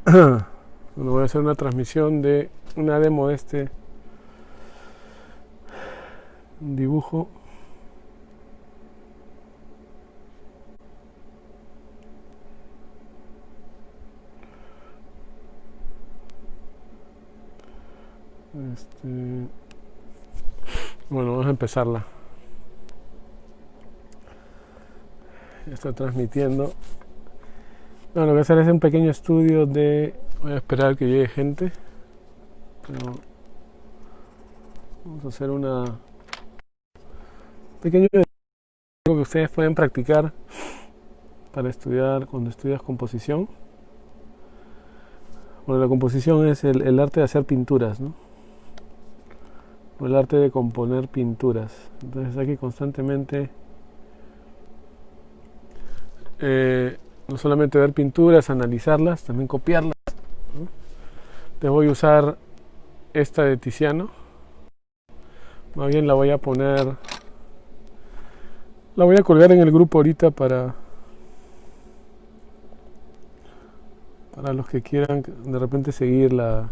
Bueno, voy a hacer una transmisión de una demo de este dibujo. Bueno, vamos a empezarla. Ya está transmitiendo. Bueno, lo que voy a hacer es un pequeño estudio de... Voy a esperar que llegue gente. Pero vamos a hacer una pequeño algo que ustedes pueden practicar para estudiar cuando estudias composición. Bueno, la composición es el arte de hacer pinturas, ¿no? O el arte de componer pinturas. Entonces hay que constantemente no solamente ver pinturas, analizarlas, también copiarlas, ¿no? Entonces voy a usar esta de Tiziano. Más bien la voy a poner, la voy a colgar en el grupo ahorita para los que quieran de repente seguir la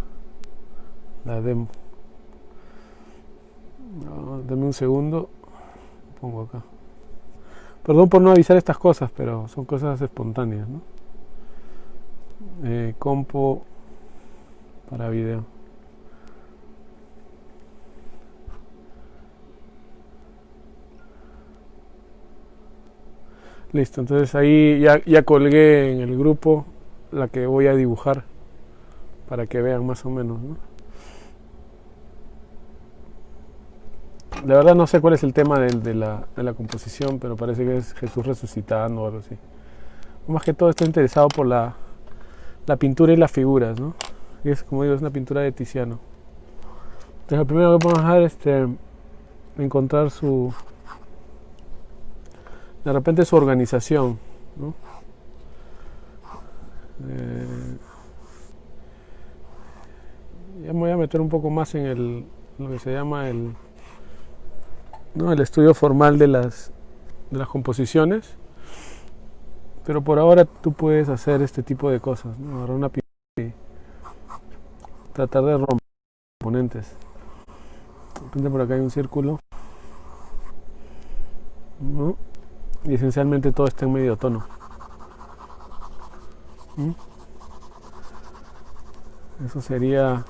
demo. No, dame un segundo, lo pongo acá. Perdón por no avisar estas cosas, pero son cosas espontáneas, ¿no? Compo para video. Listo, entonces ahí ya colgué en el grupo la que voy a dibujar para que vean más o menos, ¿no? La verdad no sé cuál es el tema de la composición, pero parece que es Jesús resucitando o algo así. Más que todo estoy interesado por la pintura y las figuras, ¿no? Y es, como digo, es una pintura de Tiziano. Entonces lo primero que vamos a hacer es encontrar de repente su organización, ¿no? Ya me voy a meter un poco más en lo que se llama ¿no? el estudio formal de las composiciones, pero por ahora tú puedes hacer este tipo de cosas, ¿no? Agarrar una pintura y tratar de romper componentes. De repente por acá hay un círculo, ¿no? Y esencialmente todo está en medio tono. ¿Mm? Eso sería,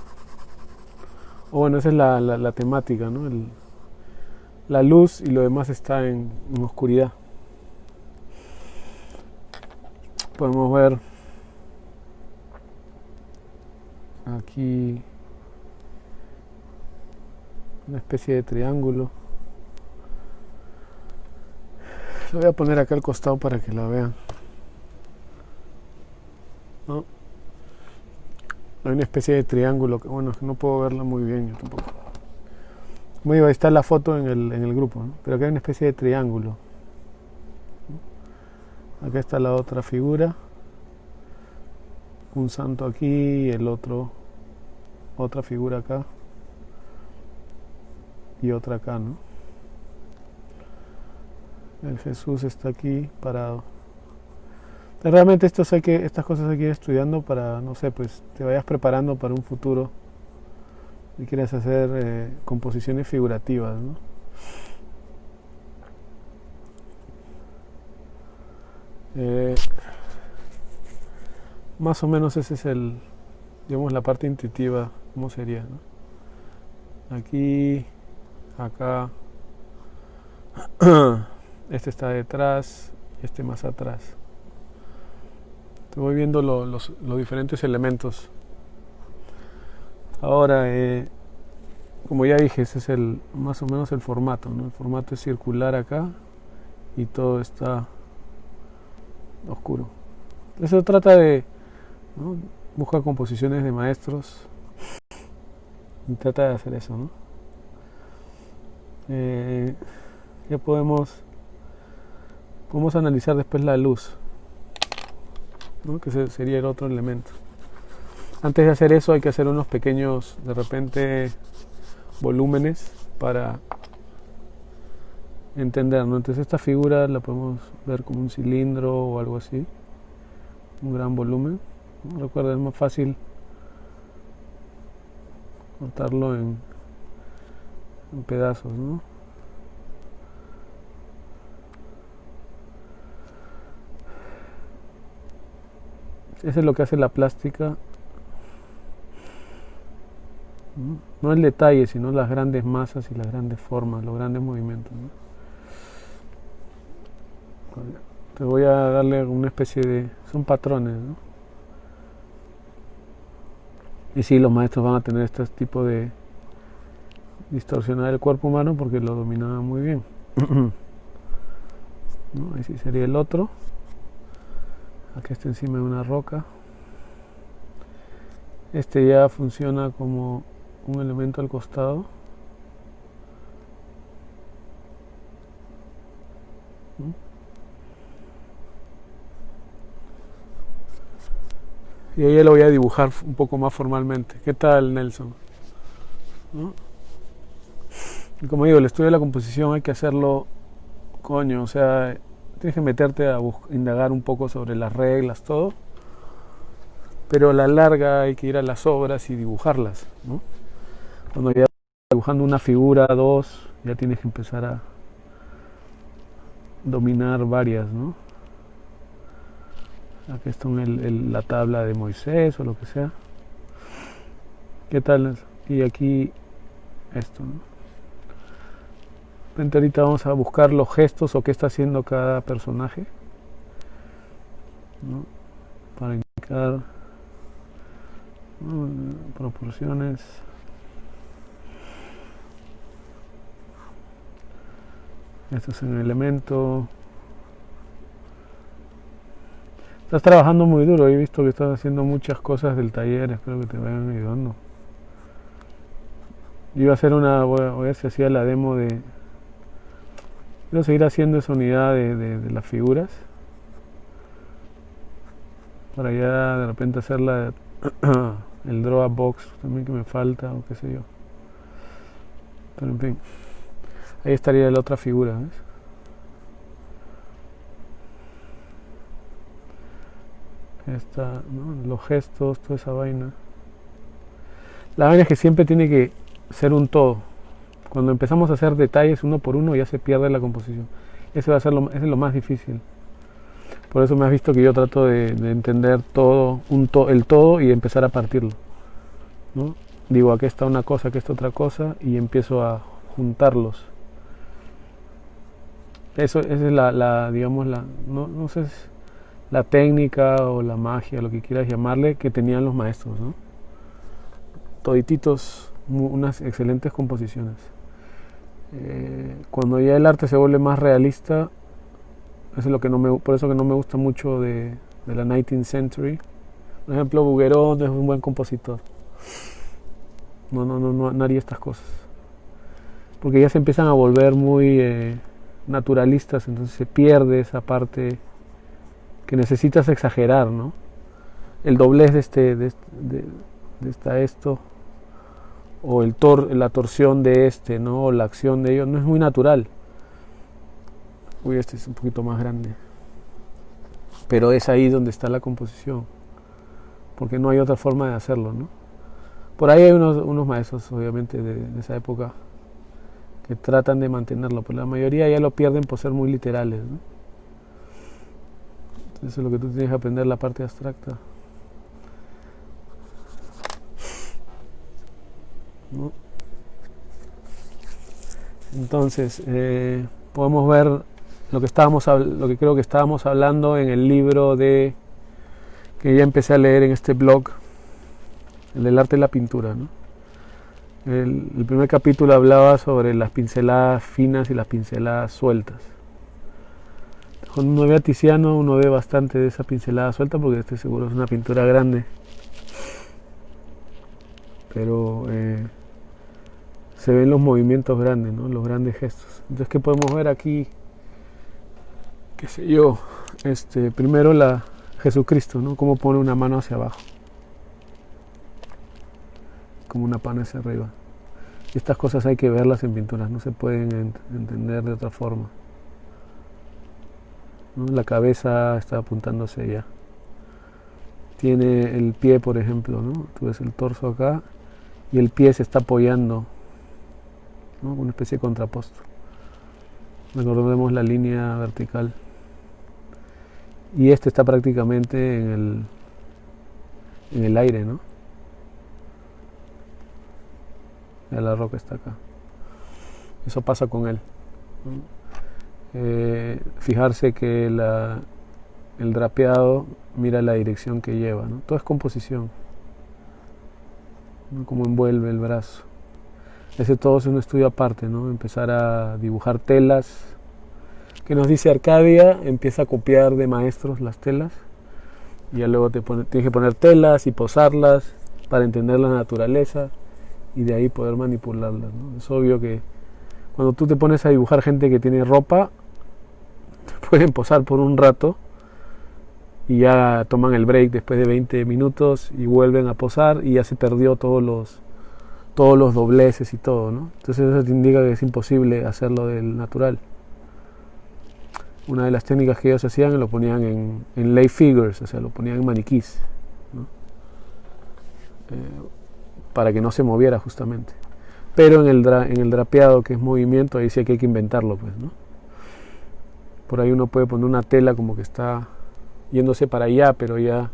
o bueno, esa es la temática, ¿no? La luz y lo demás está en oscuridad. Podemos ver aquí una especie de triángulo. Lo voy a poner acá al costado para que la vean, ¿no? Hay una especie de triángulo que, bueno, no puedo verla muy bien yo tampoco. Como digo, ahí está la foto en el grupo, ¿no? Pero acá hay una especie de triángulo, ¿no? Acá está la otra figura, un santo aquí, el otro, otra figura acá y otra acá, ¿no? El Jesús está aquí parado. Realmente estas cosas hay que ir estudiando para, no sé, pues te vayas preparando para un futuro y quieres hacer composiciones figurativas, ¿no? Más o menos ese es digamos, la parte intuitiva, ¿cómo sería, ¿no? Aquí, acá, este está detrás y este más atrás. Te voy viendo los diferentes elementos. Ahora, como ya dije, ese es más o menos el formato, ¿no? El formato es circular acá y todo está oscuro. Eso trata de, ¿no? Busca composiciones de maestros y trata de hacer eso, ¿no? Ya podemos analizar después la luz, ¿no? Que sería el otro elemento. Antes de hacer eso hay que hacer unos pequeños, de repente, volúmenes para entender, ¿no? Entonces esta figura la podemos ver como un cilindro o algo así, un gran volumen. ¿no? Recuerda, es más fácil cortarlo en pedazos, ¿no? Eso es lo que hace la plástica, ¿no? No el detalle, sino las grandes masas y las grandes formas, los grandes movimientos, ¿no? Te voy a darle una especie de... son patrones, ¿no? Y sí, los maestros van a tener este tipo de distorsionar el cuerpo humano porque lo dominaban muy bien. ¿No? Ahí sí sería el otro. Aquí está encima de una roca. Este ya funciona como un elemento al costado. ¿No? Y ahí ya lo voy a dibujar un poco más formalmente. ¿Qué tal, Nelson? ¿No? Y como digo, el estudio de la composición hay que hacerlo, coño, o sea, tienes que meterte a indagar un poco sobre las reglas, todo. Pero a la larga hay que ir a las obras y dibujarlas, ¿no? Cuando ya estás dibujando una figura, dos, ya tienes que empezar a dominar varias, ¿no? Aquí está la tabla de Moisés o lo que sea. ¿Qué tal? Y aquí esto, ¿no? Ahorita vamos a buscar los gestos o qué está haciendo cada personaje, ¿no? Para indicar, ¿no? Proporciones. Esto es un elemento. Estás trabajando muy duro, he visto que estás haciendo muchas cosas del taller, espero que te vayan ayudando. Iba a hacer voy a ver si hacía la demo de... Quiero seguir haciendo esa unidad de las figuras. Para ya de repente hacer el Drawbox también que me falta o qué sé yo. Pero en fin, ahí estaría la otra figura, ¿ves? Esta, ¿no? Los gestos, toda esa vaina. La vaina es que siempre tiene que ser un todo. Cuando empezamos a hacer detalles uno por uno ya se pierde la composición. Ese va a ser ese es lo más difícil. Por eso me has visto que yo trato de entender todo, el todo y empezar a partirlo, ¿no? Digo, aquí está una cosa, aquí está otra cosa y empiezo a juntarlos. Esa es digamos, no sé, la técnica o la magia, lo que quieras llamarle, que tenían los maestros, ¿no? Todititos, unas excelentes composiciones. Cuando ya el arte se vuelve más realista, eso es lo que por eso que no me gusta mucho de la 19th century. Por ejemplo, Bouguereau no es un buen compositor. No haría estas cosas. Porque ya se empiezan a volver muy naturalistas, entonces se pierde esa parte que necesitas exagerar, ¿no? El doblez de esto, o la torsión de ¿no? O la acción de ellos, no es muy natural. Uy, este es un poquito más grande. Pero es ahí donde está la composición, porque no hay otra forma de hacerlo, ¿no? Por ahí hay unos maestros, obviamente, de esa época, que tratan de mantenerlo, pero la mayoría ya lo pierden por ser muy literales, ¿no? Eso es lo que tú tienes que aprender, la parte abstracta, ¿no? Entonces, podemos ver lo que creo que estábamos hablando en el libro que ya empecé a leer en este blog, el del arte de la pintura, ¿no? El primer capítulo hablaba sobre las pinceladas finas y las pinceladas sueltas. Cuando uno ve a Tiziano, uno ve bastante de esa pincelada suelta porque estoy seguro es una pintura grande. Pero se ven los movimientos grandes, ¿no? Los grandes gestos. Entonces, ¿qué podemos ver aquí? Qué sé yo. Primero Jesucristo, ¿no? Cómo pone una mano hacia abajo, como una pana hacia arriba. Y estas cosas hay que verlas en pinturas, no se pueden entender de otra forma, ¿no? La cabeza está apuntándose allá. tiene el pie, por ejemplo, ¿no? Tú ves el torso acá y el pie se está apoyando, ¿no? Una especie de contraposto. Recordemos la línea vertical. Y este está prácticamente en el aire, ¿no? Ya la roca está acá. Eso pasa con él, ¿no? Fijarse que el drapeado mira la dirección que lleva, ¿no? Todo es composición, ¿no? Como envuelve el brazo. Ese todo es un estudio aparte, ¿no? Empezar a dibujar telas. Que nos dice Arcadia, empieza a copiar de maestros las telas y ya luego tienes que poner telas y posarlas para entender la naturaleza y de ahí poder manipularlas, ¿no? Es obvio que cuando tú te pones a dibujar gente que tiene ropa, te pueden posar por un rato y ya toman el break después de 20 minutos y vuelven a posar y ya se perdió todos los dobleces y todo, ¿no? Entonces eso te indica que es imposible hacerlo del natural. Una de las técnicas que ellos hacían lo ponían en lay figures, o sea, lo ponían en maniquís, ¿no? Para que no se moviera justamente. Pero en el drapeado, que es movimiento, ahí sí que hay que inventarlo, pues, ¿no? Por ahí uno puede poner una tela como que está yéndose para allá, pero ya...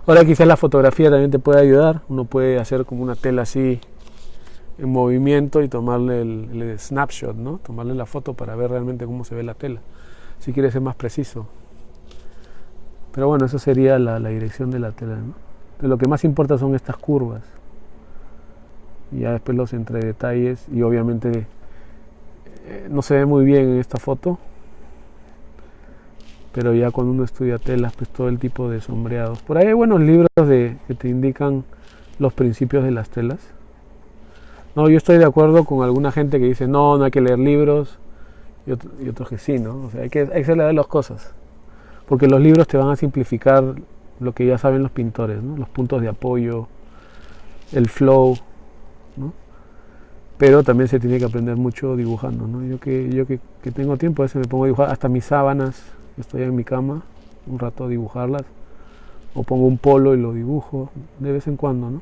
Ahora quizás la fotografía también te puede ayudar. Uno puede hacer como una tela así en movimiento y tomarle el snapshot, ¿no? Tomarle la foto para ver realmente cómo se ve la tela, si quieres ser más preciso. Pero bueno, eso sería la dirección de la tela, ¿no? Pero lo que más importa son estas curvas. Y ya después los entre detalles. Y obviamente no se ve muy bien en esta foto. Pero ya cuando uno estudia telas, pues todo el tipo de sombreados. Por ahí hay buenos libros que te indican los principios de las telas. No, yo estoy de acuerdo con alguna gente que dice no hay que leer libros. Y otros que sí, ¿no? O sea, hay que leer las cosas. Porque los libros te van a simplificar lo que ya saben los pintores, ¿no? Los puntos de apoyo, el flow, ¿no? Pero también se tiene que aprender mucho dibujando, ¿no? Yo que tengo tiempo, a veces me pongo a dibujar hasta mis sábanas, estoy en mi cama, un rato a dibujarlas, o pongo un polo y lo dibujo de vez en cuando, ¿no?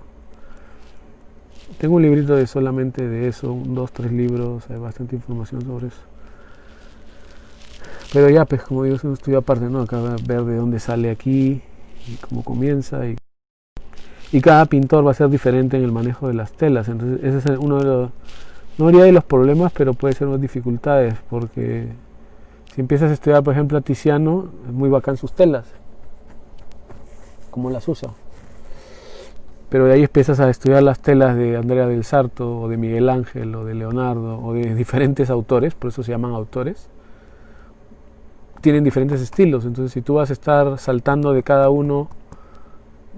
Tengo un librito solamente de eso, 2, 3 libros, hay bastante información sobre eso. Pero ya, pues como digo, es un estudio aparte, ¿no? Acá ver de dónde sale aquí y cómo comienza. Y cada pintor va a ser diferente en el manejo de las telas. Entonces ese es uno de los, no diría de los problemas, pero puede ser unas dificultades. Porque si empiezas a estudiar, por ejemplo, a Tiziano, es muy bacán sus telas, cómo las usa. Pero de ahí empiezas a estudiar las telas de Andrea del Sarto, o de Miguel Ángel, o de Leonardo, o de diferentes autores, por eso se llaman autores. Tienen diferentes estilos, entonces si tú vas a estar saltando de cada uno,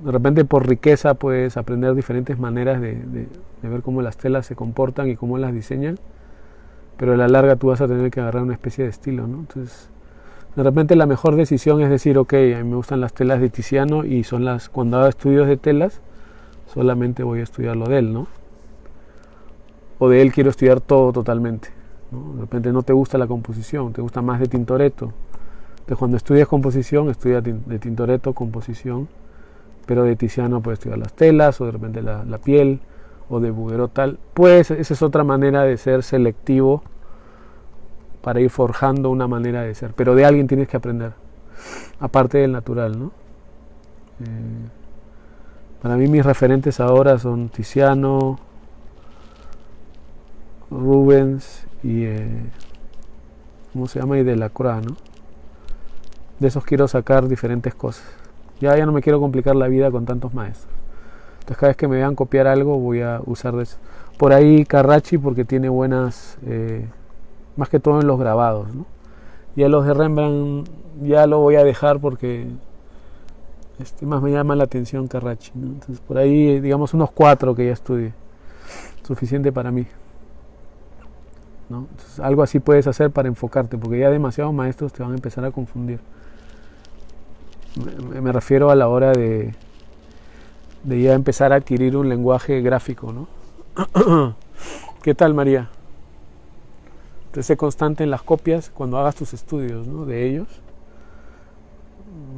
de repente por riqueza puedes aprender diferentes maneras de ver cómo las telas se comportan y cómo las diseñan, pero a la larga tú vas a tener que agarrar una especie de estilo, ¿no? Entonces de repente la mejor decisión es decir, ok, a mí me gustan las telas de Tiziano y son cuando hago estudios de telas solamente voy a estudiar lo de él, ¿no? O de él quiero estudiar todo totalmente, ¿no? De repente no te gusta la composición, te gusta más de Tintoretto. Entonces cuando estudias composición, estudias de Tintoretto composición, pero de Tiziano puedes estudiar las telas, o de repente la piel, o de Bouguereau tal. Pues esa es otra manera de ser selectivo para ir forjando una manera de ser. Pero de alguien tienes que aprender, aparte del natural, ¿no? Para mí mis referentes ahora son Tiziano, Rubens y ¿cómo se llama? Y Delacroix, ¿no? De esos quiero sacar diferentes cosas. Ya no me quiero complicar la vida con tantos maestros. Entonces cada vez que me vean copiar algo voy a usar de eso. Por ahí Carracci porque tiene buenas, más que todo en los grabados, ¿no? Ya los de Rembrandt ya lo voy a dejar porque más me llama la atención Carracci, ¿no? Entonces por ahí digamos unos 4 que ya estudie. Suficiente para mí, ¿no? Entonces, algo así puedes hacer para enfocarte, porque ya demasiados maestros te van a empezar a confundir. Me refiero a la hora de ya empezar a adquirir un lenguaje gráfico, ¿no? ¿Qué tal, María? Entonces, sé constante en las copias cuando hagas tus estudios, ¿no? De ellos.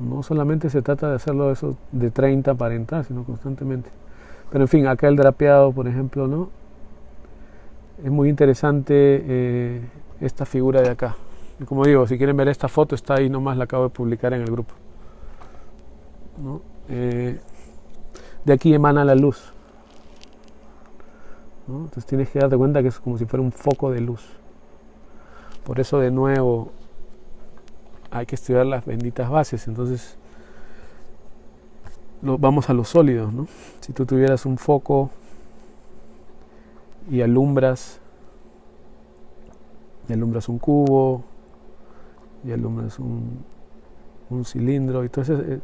No solamente se trata de hacerlo eso de 30 para entrar, sino constantemente. Pero en fin, acá el drapeado, por ejemplo, ¿no? Es muy interesante esta figura de acá. Y como digo, si quieren ver esta foto, está ahí nomás, la acabo de publicar en el grupo, ¿no? De aquí emana la luz, ¿no? Entonces tienes que darte cuenta que es como si fuera un foco de luz. Por eso, de nuevo, hay que estudiar las benditas bases. Entonces vamos a los sólidos, ¿no? Si tú tuvieras un foco y alumbras un cubo y alumbras un cilindro, entonces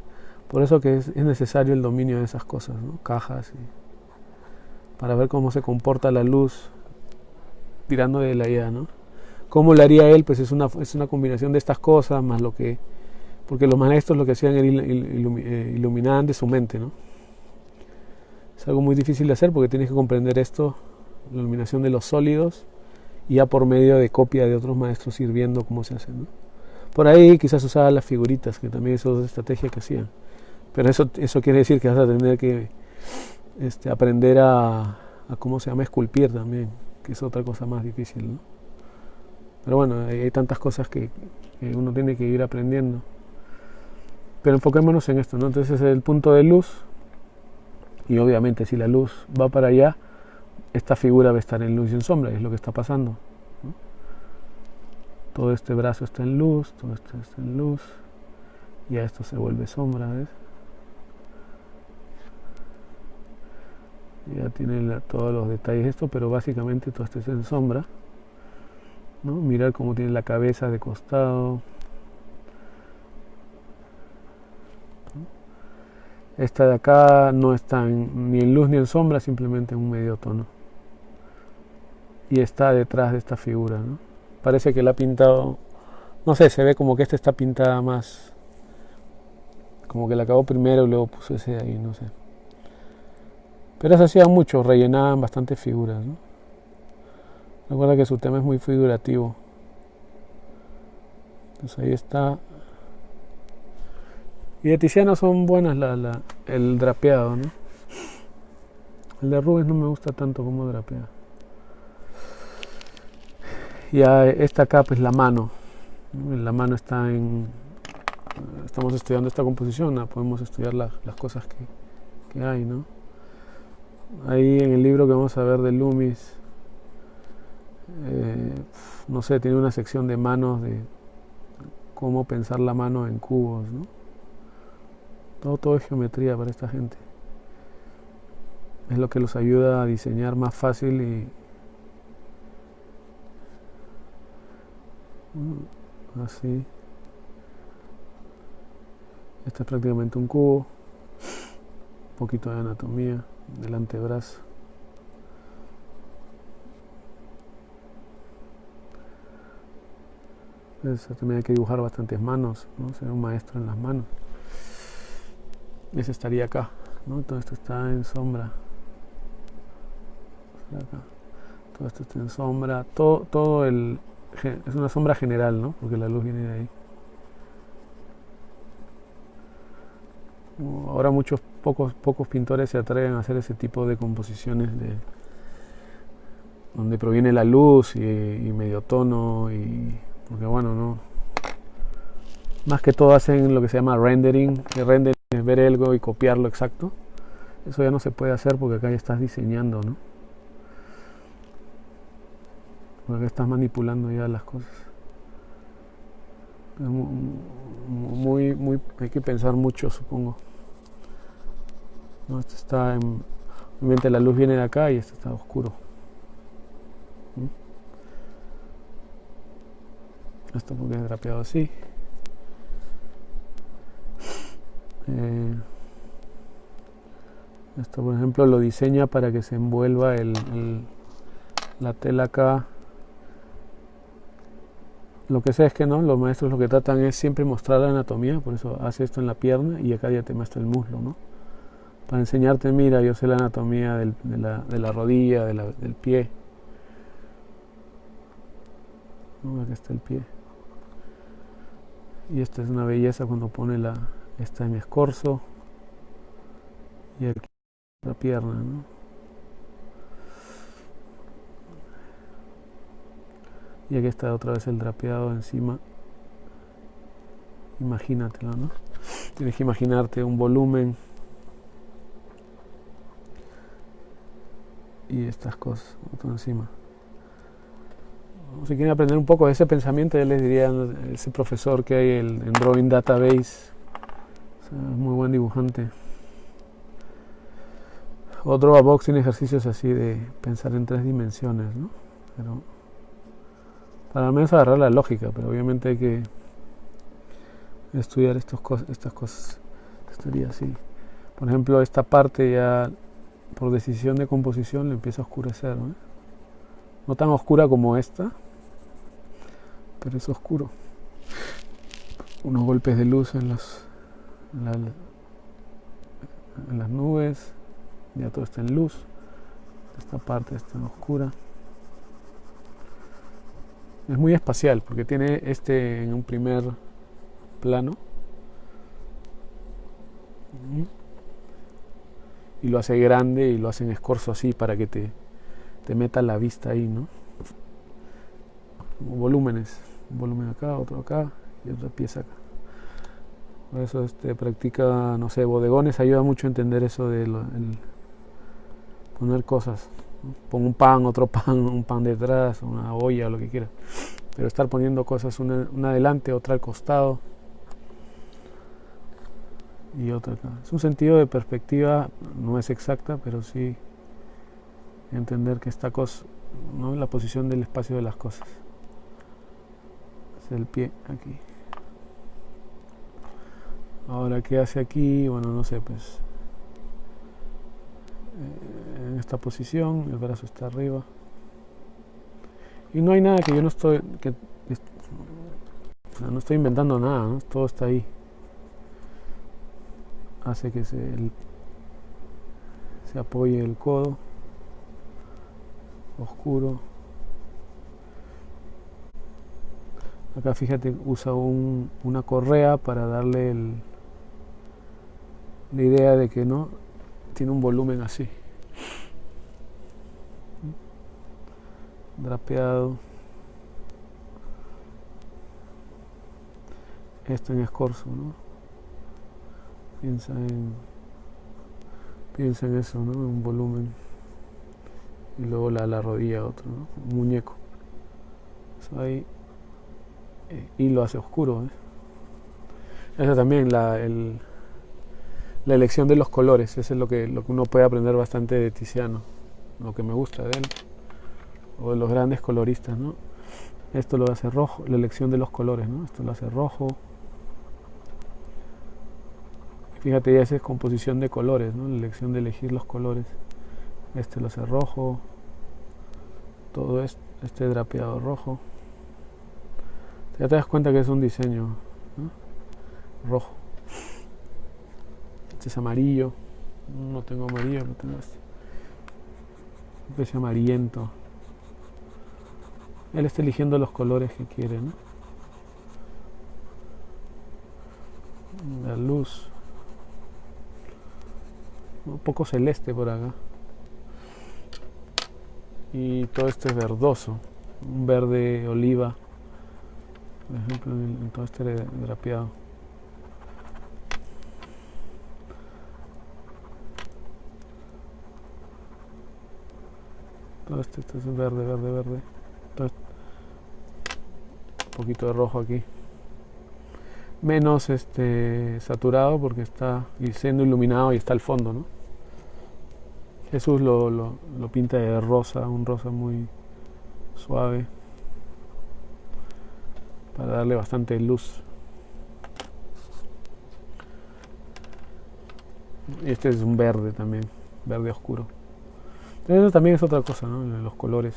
por eso que es necesario el dominio de esas cosas, ¿no? Cajas, para ver cómo se comporta la luz tirando de la idea, ¿no? ¿Cómo lo haría él? Pues es una combinación de estas cosas más lo que... Porque los maestros lo que hacían era iluminaban de su mente, ¿no? Es algo muy difícil de hacer porque tienes que comprender esto, la iluminación de los sólidos, y ya por medio de copia de otros maestros ir viendo cómo se hace, ¿no? Por ahí quizás usaban las figuritas, que también es otra estrategia que hacían. Pero eso quiere decir que vas a tener que aprender a cómo se llama, esculpir también, que es otra cosa más difícil, ¿no? Pero bueno, hay tantas cosas que uno tiene que ir aprendiendo. Pero enfoquémonos en esto, ¿no? Entonces es el punto de luz, y obviamente si la luz va para allá, esta figura va a estar en luz y en sombra, y es lo que está pasando, ¿no? Todo este brazo está en luz, todo esto está en luz, y a esto se vuelve sombra, ¿ves? Ya tiene todos los detalles esto, pero básicamente todo esto es en sombra, ¿no? Mirar cómo tiene la cabeza de costado. Esta de acá no está ni en luz ni en sombra, simplemente en un medio tono. Y está detrás de esta figura, ¿no? Parece que la ha pintado, no sé, se ve como que esta está pintada más, como que la acabó primero y luego puso ese ahí, no sé. Pero eso hacían mucho, rellenaban bastantes figuras, ¿no? Recuerda que su tema es muy figurativo. Entonces ahí está. Y de Tiziano son buenas el drapeado, ¿no? El de Rubens no me gusta tanto como drapea. Ya esta acá, pues la mano. La mano está en... Estamos estudiando esta composición, podemos estudiar las cosas que hay, ¿no? Ahí en el libro que vamos a ver de Loomis, no sé, tiene una sección de manos, de cómo pensar la mano en cubos, ¿no? Todo es geometría para esta gente. Es lo que los ayuda a diseñar más fácil y así. Este es prácticamente un cubo. Un poquito de anatomía del antebrazo. También hay que dibujar bastantes manos, ¿no? Ser un maestro en las manos. Ese estaría acá, ¿no? Todo esto está en sombra. Acá. Todo esto está en sombra. Es una sombra general, ¿no? Porque la luz viene de ahí. Ahora pocos pintores se atreven a hacer ese tipo de composiciones donde proviene la luz y medio tono, porque bueno, no, más que todo hacen lo que se llama rendering. El rendering es ver algo y copiarlo exacto. Eso ya no se puede hacer porque acá ya estás diseñando, ¿no? Porque acá estás manipulando ya las cosas. Hay que pensar mucho, supongo. No, esto está obviamente la luz viene de acá y esto está oscuro. Esto porque es drapeado así. Esto, por ejemplo, lo diseña para que se envuelva la tela acá. Lo que sé es que no, los maestros lo que tratan es siempre mostrar la anatomía, por eso hace esto en la pierna y acá ya te muestra el muslo, ¿no? Para enseñarte, mira, yo sé la anatomía de la rodilla, del pie. ¿No? Acá está el pie. Y esta es una belleza cuando pone esta en escorzo y aquí la pierna, ¿no? Y aquí está otra vez el drapeado encima. Imagínatelo, ¿no? Tienes que imaginarte un volumen y estas cosas, otro encima. Si quieren aprender un poco de ese pensamiento, yo les diría a ese profesor que hay en Drawing Database, o sea, es muy buen dibujante. O Drawbox tiene ejercicios así de pensar en 3 dimensiones, ¿no? Pero para al menos agarrar la lógica, pero obviamente hay que estudiar estas cosas. Estaría así. Por ejemplo, esta parte ya por decisión de composición le empieza a oscurecer, ¿no? No tan oscura como esta, pero es oscuro. Unos golpes de luz en las nubes, ya todo está en luz, esta parte está en oscura. Es muy espacial porque tiene en un primer plano y lo hace grande y lo hace en escorzo así para que te meta la vista ahí, ¿no? Volúmenes, un volumen acá, otro acá y otra pieza acá. Por eso practica, no sé, bodegones, ayuda mucho a entender eso de poner cosas, ¿no? Pon un pan, otro pan, un pan detrás, una olla, lo que quieras, pero estar poniendo cosas una adelante, otra al costado y otra acá. Es un sentido de perspectiva, no es exacta, pero sí entender que esta cosa, ¿no? La posición del espacio de las cosas. Es el pie aquí. Ahora, ¿qué hace aquí? Bueno, no sé, pues en esta posición, el brazo está arriba. Y no hay nada que yo no estoy, o sea, no estoy inventando nada, ¿no? Todo está ahí. Hace que se apoye el codo, oscuro. Acá fíjate, usa una correa para darle la idea de que no tiene un volumen así. Drapeado. Esto en escorzo, ¿no? Piensa en eso, ¿no? En un volumen. Y luego la rodilla otro, ¿no? Un muñeco. Eso ahí. Y lo hace oscuro, ¿eh? Eso también, la elección de los colores, eso es lo que uno puede aprender bastante de Tiziano, lo que me gusta de él, o de los grandes coloristas, ¿no? Esto lo hace rojo, la elección de los colores, ¿no? Esto lo hace rojo. Fíjate, ya esa es composición de colores, ¿no? La elección de elegir los colores. Este lo hace rojo, todo este drapeado rojo. Ya te das cuenta que es un diseño, ¿no? Rojo. Este es amarillo. No tengo amarillo, no tengo este. Especie amarillento. Él está eligiendo los colores que quiere, ¿no? La luz. Un poco celeste por acá. Y todo esto es verdoso. Un verde oliva. Por ejemplo, en todo este drapeado. Todo esto es verde. Todo un poquito de rojo aquí. Menos saturado porque está siendo iluminado y está al fondo, ¿no? Jesús lo pinta de rosa, un rosa muy suave, para darle bastante luz. Y este es un verde también, verde oscuro. Pero eso también es otra cosa, ¿no? Los colores.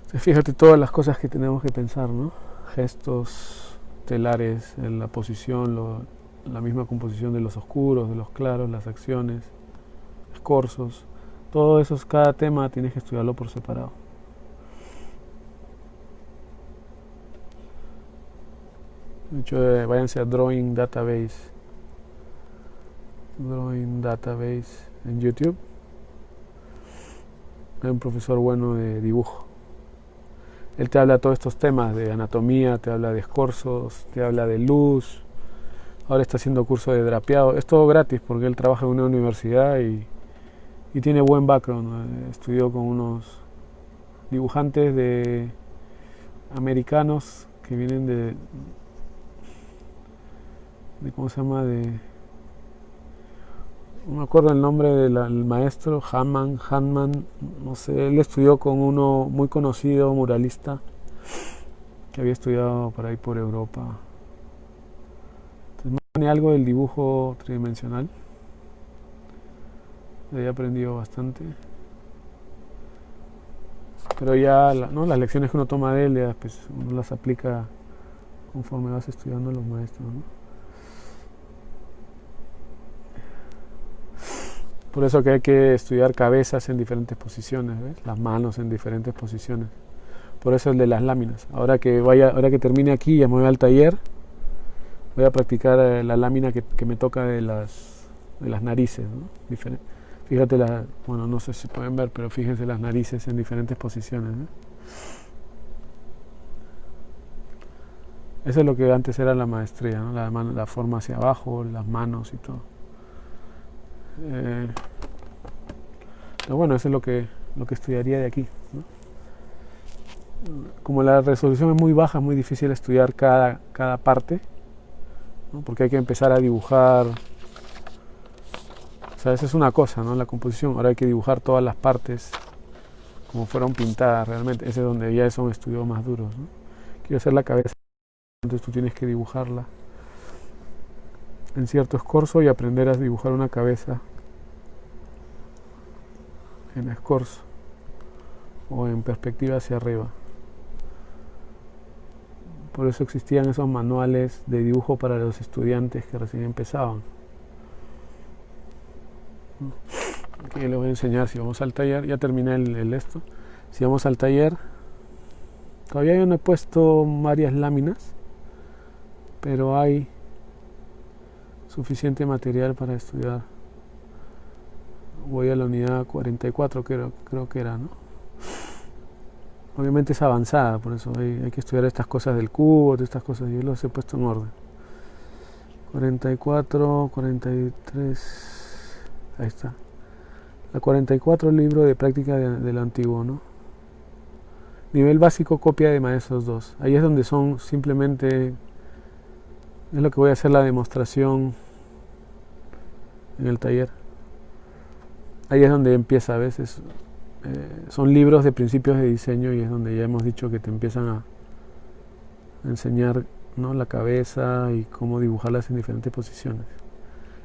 Entonces, fíjate todas las cosas que tenemos que pensar, ¿no? Gestos, telares, la posición, la misma composición de los oscuros, de los claros, las acciones, escorzos. Todo eso, cada tema tienes que estudiarlo por separado. De hecho, váyanse a Drawing Database en YouTube. Hay un profesor bueno de dibujo. Él te habla de todos estos temas de anatomía, te habla de escorzos, te habla de luz. Ahora está haciendo curso de drapeado. Es todo gratis porque él trabaja en una universidad y tiene buen background. Estudió con unos dibujantes americanos que vienen de ¿cómo se llama? No me acuerdo el nombre del maestro, Hanman, no sé. Él estudió con uno muy conocido, muralista, que había estudiado por ahí por Europa. Entonces, tiene algo del dibujo tridimensional. He aprendido bastante. Pero ya las lecciones que uno toma de él, ya, pues, uno las aplica conforme vas estudiando los maestros, ¿no? Por eso que hay que estudiar cabezas en diferentes posiciones, ¿ves? Las manos en diferentes posiciones. Por eso el de las láminas. Ahora que termine aquí, ya me voy al taller. Voy a practicar la lámina que me toca de las narices, ¿no? Fíjate, bueno, no sé si pueden ver, pero fíjense las narices en diferentes posiciones, ¿no? Eso es lo que antes era la maestría, ¿no? La forma hacia abajo, las manos y todo. Pero bueno, eso es lo que estudiaría de aquí, ¿no? Como la resolución es muy baja, es muy difícil estudiar cada parte, ¿no? Porque hay que empezar a dibujar. O sea, esa es una cosa, ¿no? La composición. Ahora hay que dibujar todas las partes como fueron pintadas realmente. Ese es donde ya son estudios más duros, ¿no? Quiero hacer la cabeza, entonces tú tienes que dibujarla en cierto escorzo y aprender a dibujar una cabeza en escorzo o en perspectiva hacia arriba. Por eso existían esos manuales de dibujo para los estudiantes que recién empezaban. Aquí les voy a enseñar. Si vamos al taller, ya terminé esto. Si vamos al taller, todavía yo no he puesto varias láminas, pero hay suficiente material para estudiar. Voy a la unidad 44, creo que era, ¿no? Obviamente es avanzada, por eso hay que estudiar estas cosas del cubo, de estas cosas. Yo los he puesto en orden. 44, 43, ahí está. La 44, libro de práctica del antiguo, ¿no? Nivel básico, copia de Maestros 2. Ahí es donde son simplemente, es lo que voy a hacer la demostración en el taller. Ahí es donde empieza a veces. Son libros de principios de diseño y es donde ya hemos dicho que te empiezan a enseñar, ¿no? La cabeza y cómo dibujarlas en diferentes posiciones.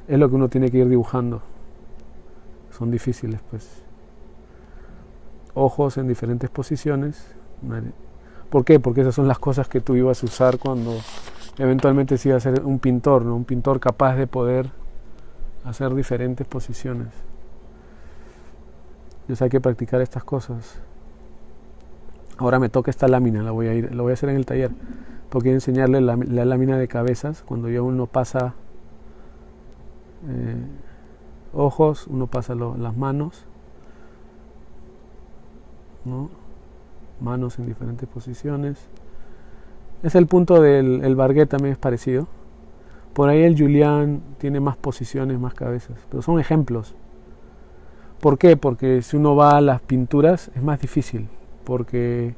Es lo que uno tiene que ir dibujando. Son difíciles, pues. Ojos en diferentes posiciones. ¿Por qué? Porque esas son las cosas que tú ibas a usar cuando eventualmente se iba a ser un pintor, ¿no? Un pintor capaz de poder hacer diferentes posiciones. Entonces hay que practicar estas cosas. Ahora me toca esta lámina, lo voy a hacer en el taller. Porque enseñarle la lámina de cabezas cuando ya uno pasa ojos, uno pasa las manos, ¿no? Manos en diferentes posiciones. Es el punto del Barguet, también es parecido. Por ahí el Julián tiene más posiciones, más cabezas, pero son ejemplos. ¿Por qué? Porque si uno va a las pinturas es más difícil, porque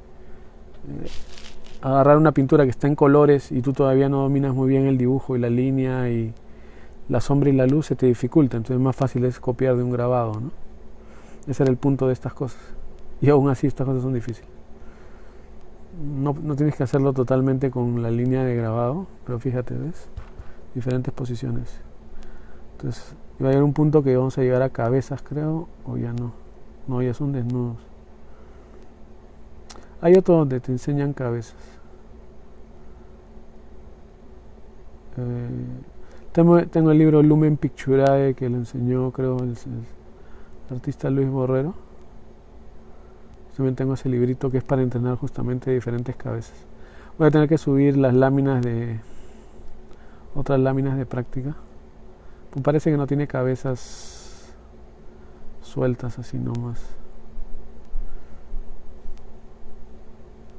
agarrar una pintura que está en colores y tú todavía no dominas muy bien el dibujo y la línea y la sombra y la luz se te dificulta, entonces más fácil es copiar de un grabado, ¿no? Ese era el punto de estas cosas, y aún así estas cosas son difíciles. No tienes que hacerlo totalmente con la línea de grabado, pero fíjate, ¿ves? Diferentes posiciones. Entonces va a llegar un punto que vamos a llegar a cabezas, creo, o ya no. No, ya son desnudos. Hay otro donde te enseñan cabezas. Tengo el libro Lumen Picturae que lo enseñó, creo, el artista Luis Borrero. También tengo ese librito que es para entrenar justamente diferentes cabezas. Voy a tener que subir las láminas de otras láminas de práctica. Pues parece que no tiene cabezas sueltas así nomás.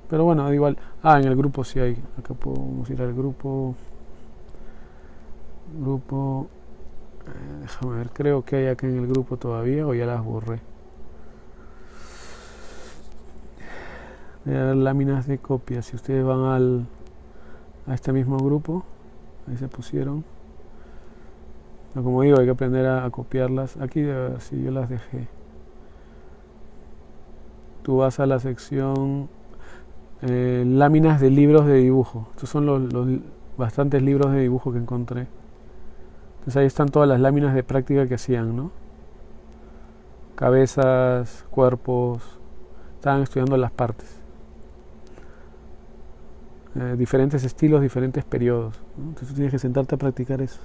Pero bueno, da igual. En el grupo sí hay. Acá podemos ir al grupo. Déjame ver, creo que hay acá en el grupo todavía o ya las borré. Láminas de copia. Si ustedes van a este mismo grupo, ahí se pusieron. No, como digo, hay que aprender a copiarlas. Aquí, a ver si yo las dejé. Tú vas a la sección láminas de libros de dibujo. Estos son los bastantes libros de dibujo que encontré. Entonces ahí están todas las láminas de práctica que hacían, ¿no? Cabezas, cuerpos. Estaban estudiando las partes. Diferentes estilos, diferentes periodos, ¿no? Entonces tú tienes que sentarte a practicar eso.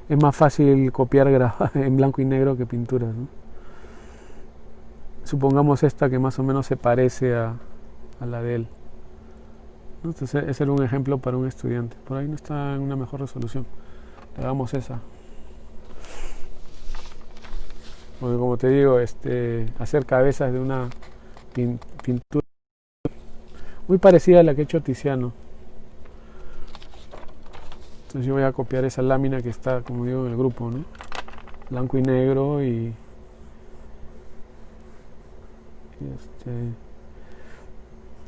Es más fácil copiar en blanco y negro que pinturas, ¿no? Supongamos esta que más o menos se parece a la de él, ¿no? Entonces ese era un ejemplo para un estudiante. Por ahí no está en una mejor resolución. Hagamos esa. Porque como te digo, hacer cabezas de una pintura muy parecida a la que ha hecho Tiziano. Entonces yo voy a copiar esa lámina que está, como digo, en el grupo, ¿no? Blanco y negro y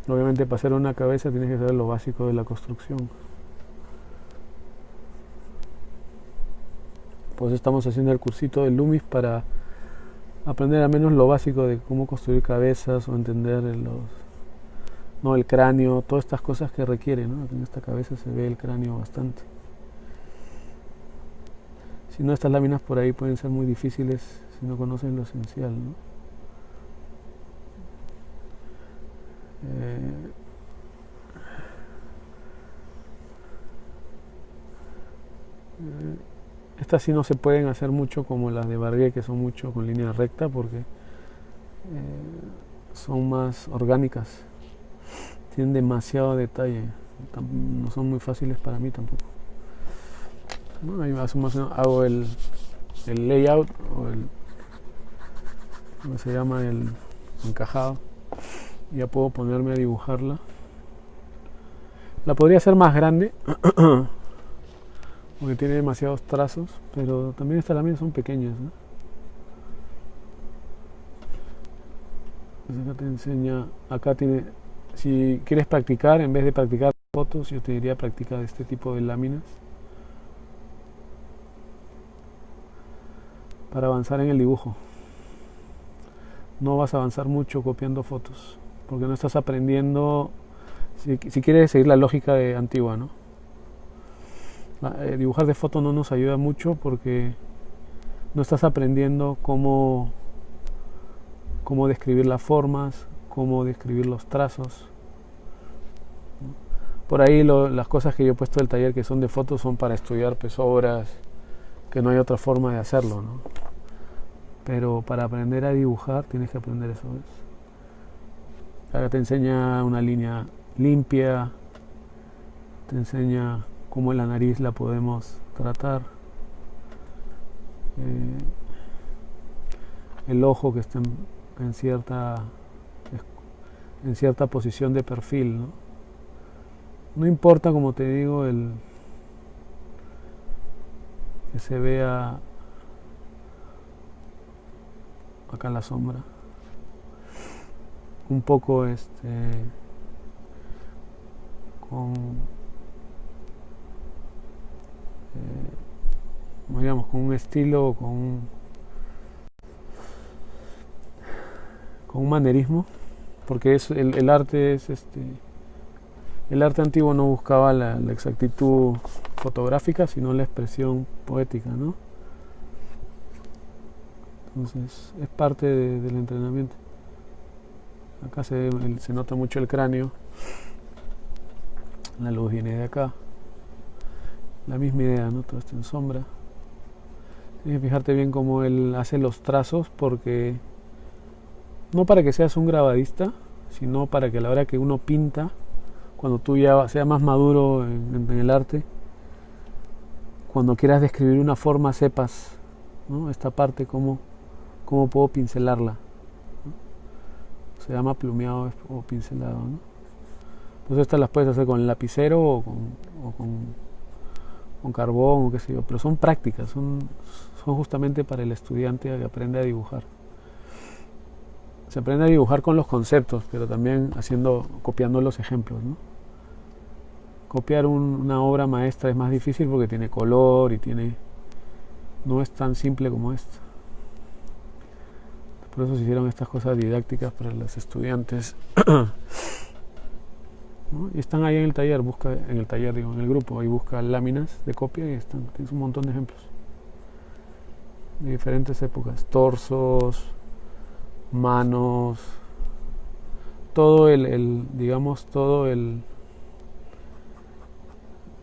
obviamente para hacer una cabeza tienes que saber lo básico de la construcción. Pues estamos haciendo el cursito de Loomis para aprender al menos lo básico de cómo construir cabezas o entender el cráneo, todas estas cosas que requiere, ¿no? En esta cabeza se ve el cráneo bastante. Si no, estas láminas por ahí pueden ser muy difíciles si no conocen lo esencial, ¿no? Estas sí no se pueden hacer mucho como las de Barguet, que son mucho con línea recta, porque son más orgánicas, tienen demasiado detalle, no son muy fáciles para mí tampoco. ¿No? Ahí hago el layout o ¿cómo se llama? El encajado. Ya puedo ponerme a dibujarla. La podría hacer más grande porque tiene demasiados trazos, pero también estas láminas son pequeñas, ¿no? Entonces acá te enseña, si quieres practicar, en vez de practicar fotos, yo te diría practicar este tipo de láminas para avanzar en el dibujo. No vas a avanzar mucho copiando fotos, porque no estás aprendiendo, si quieres seguir la lógica antigua, ¿no? Dibujar de foto no nos ayuda mucho porque no estás aprendiendo cómo describir las formas, cómo describir los trazos. Por ahí las cosas que yo he puesto del taller que son de fotos son para estudiar pues, obras, que no hay otra forma de hacerlo, ¿no? Pero para aprender a dibujar tienes que aprender eso, ¿ves? Acá te enseña una línea limpia, te enseña cómo la nariz la podemos tratar, el ojo que está en cierta posición de perfil, ¿no? No importa, como te digo, que se vea acá en la sombra un poco digamos, con un estilo, con un manerismo, porque el arte el arte antiguo no buscaba la exactitud fotográfica, sino la expresión poética, ¿no? Entonces es parte del entrenamiento. Acá se nota mucho el cráneo, la luz viene de acá, la misma idea, ¿no? Todo esto en sombra. Tienes que fijarte bien cómo él hace los trazos, porque no para que seas un grabadista, sino para que a la hora que uno pinta, cuando tú ya seas más maduro en el arte, cuando quieras describir una forma sepas, ¿no? Esta parte, cómo puedo pincelarla, ¿no? Se llama plumeado o pincelado, ¿no? Entonces estas las puedes hacer con el lapicero o con carbón o qué sé yo, pero son prácticas, son justamente para el estudiante que aprende a dibujar. Se aprende a dibujar con los conceptos, pero también copiando los ejemplos, ¿no? Copiar una obra maestra es más difícil porque tiene color y no es tan simple como esto. Por eso se hicieron estas cosas didácticas para los estudiantes. ¿No? Y están ahí en el taller, en el grupo, ahí busca láminas de copia y tienes un montón de ejemplos de diferentes épocas, torsos, manos, todo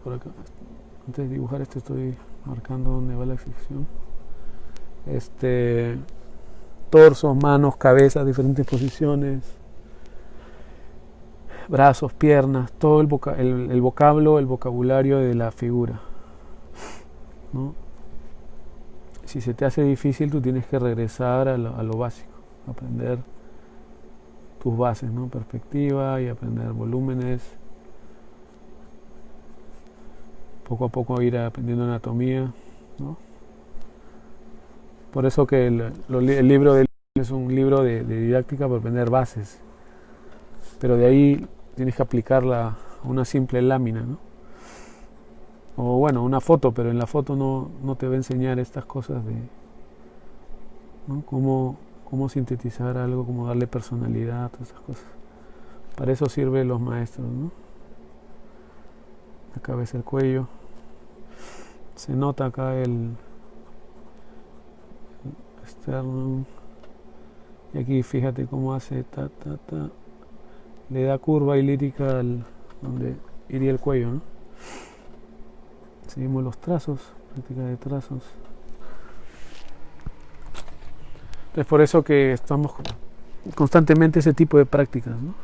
por acá, antes de dibujar esto estoy marcando dónde va la sección, torsos, manos, cabezas, diferentes posiciones, brazos, piernas, todo el vocabulario de la figura, ¿no? Si se te hace difícil, tú tienes que regresar a lo básico, aprender tus bases, ¿no? Perspectiva y aprender volúmenes, poco a poco ir aprendiendo anatomía, ¿no? Por eso que el libro de es un libro de didáctica para aprender bases, pero de ahí tienes que aplicarla a una simple lámina, ¿no? O bueno, una foto, pero en la foto no te va a enseñar estas cosas de, ¿no? Cómo sintetizar algo, cómo darle personalidad, todas esas cosas. Para eso sirven los maestros, ¿no? La cabeza, el cuello. Se nota acá el sternum. Y aquí fíjate cómo hace le da curva y lírica donde iría el cuello, ¿no? Seguimos los trazos, práctica de trazos. Es por eso que estamos constantemente ese tipo de prácticas, ¿no?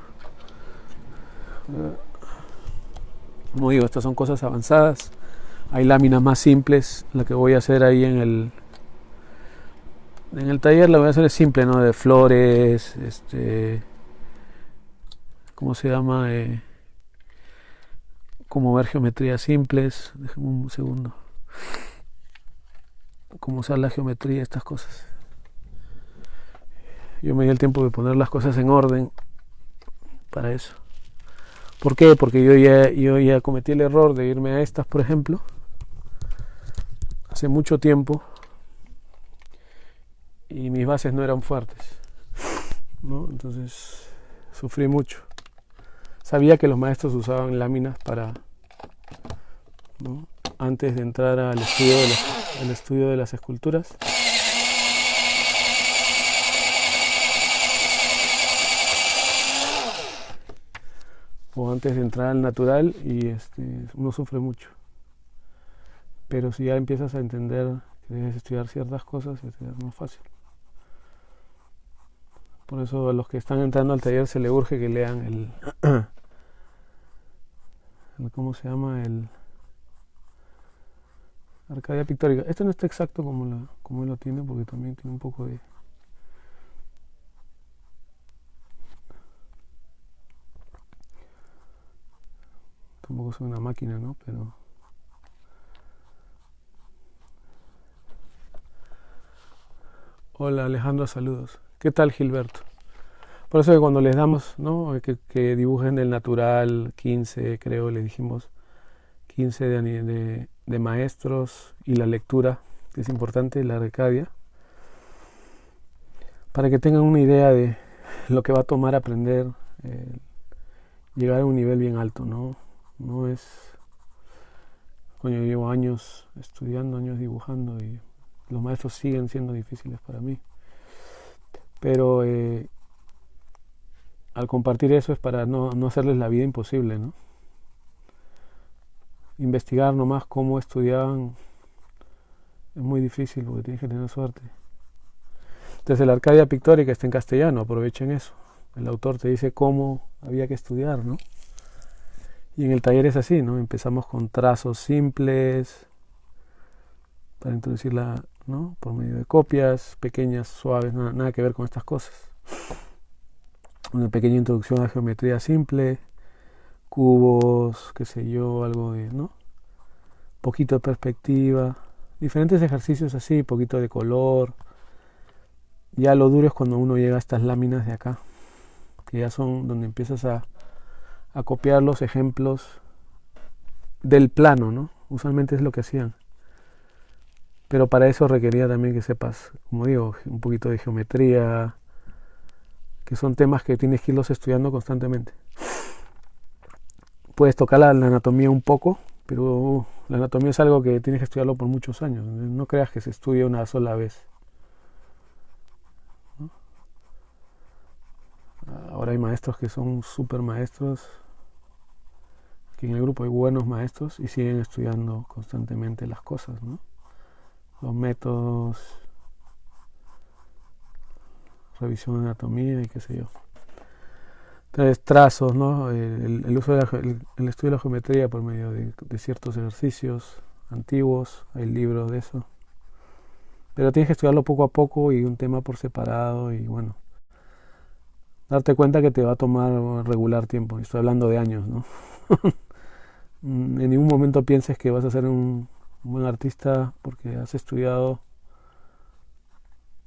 Como digo, estas son cosas avanzadas. Hay láminas más simples. La que voy a hacer ahí en el taller la voy a hacer simple, ¿no? De flores, ¿cómo se llama? Cómo ver geometrías simples. Déjenme un segundo. Cómo usar la geometría, estas cosas. Yo me di el tiempo de poner las cosas en orden para eso. ¿Por qué? Porque yo ya cometí el error de irme a estas, por ejemplo, hace mucho tiempo, y mis bases no eran fuertes, ¿no? Entonces sufrí mucho. Sabía que los maestros usaban láminas para, ¿no? Antes de entrar al estudio de las esculturas. O antes de entrar al natural, y uno sufre mucho. Pero si ya empiezas a entender que debes estudiar ciertas cosas, es más fácil. Por eso a los que están entrando al taller se le urge que lean ¿cómo se llama? El Arcadia Pictórica. Este no está exacto como él lo tiene, porque también tiene un poco de... Tampoco soy una máquina, ¿no? Pero... Hola Alejandro, saludos. ¿Qué tal Gilberto? Por eso que cuando les damos, ¿no? Que dibujen del natural, 15 creo, le dijimos, 15 de maestros, y la lectura, que es importante, la Arcadia, para que tengan una idea de lo que va a tomar aprender, llegar a un nivel bien alto, ¿no? No es... Coño, llevo años estudiando, años dibujando, y los maestros siguen siendo difíciles para mí. Pero al compartir eso es para no hacerles la vida imposible, ¿no? Investigar nomás cómo estudiaban es muy difícil, porque tienes que tener suerte. Entonces la Arcadia Pictórica está en castellano, aprovechen eso. El autor te dice cómo había que estudiar, ¿no? Y en el taller es así, ¿no? Empezamos con trazos simples, para introducirla, ¿no? Por medio de copias pequeñas, suaves, nada que ver con estas cosas. Una pequeña introducción a geometría simple, cubos, qué sé yo, algo de, ¿no? Poquito de perspectiva, diferentes ejercicios así, poquito de color. Ya lo duro es cuando uno llega a estas láminas de acá, que ya son donde empiezas a copiar los ejemplos del plano, ¿no? Usualmente es lo que hacían. Pero para eso requería también que sepas, como digo, un poquito de geometría, que son temas que tienes que irlos estudiando constantemente. Puedes tocar la anatomía un poco, pero la anatomía es algo que tienes que estudiarlo por muchos años. No creas que se estudia una sola vez, ¿no? Ahora hay maestros que son súper maestros, que en el grupo hay buenos maestros y siguen estudiando constantemente las cosas, ¿no? Los métodos, revisión de anatomía y qué sé yo. Entonces, trazos, ¿no? El uso de el estudio de la geometría por medio de ciertos ejercicios antiguos, hay libros de eso. Pero tienes que estudiarlo poco a poco y un tema por separado y bueno, darte cuenta que te va a tomar regular tiempo. Estoy hablando de años, ¿no? En ningún momento pienses que vas a ser un buen artista porque has estudiado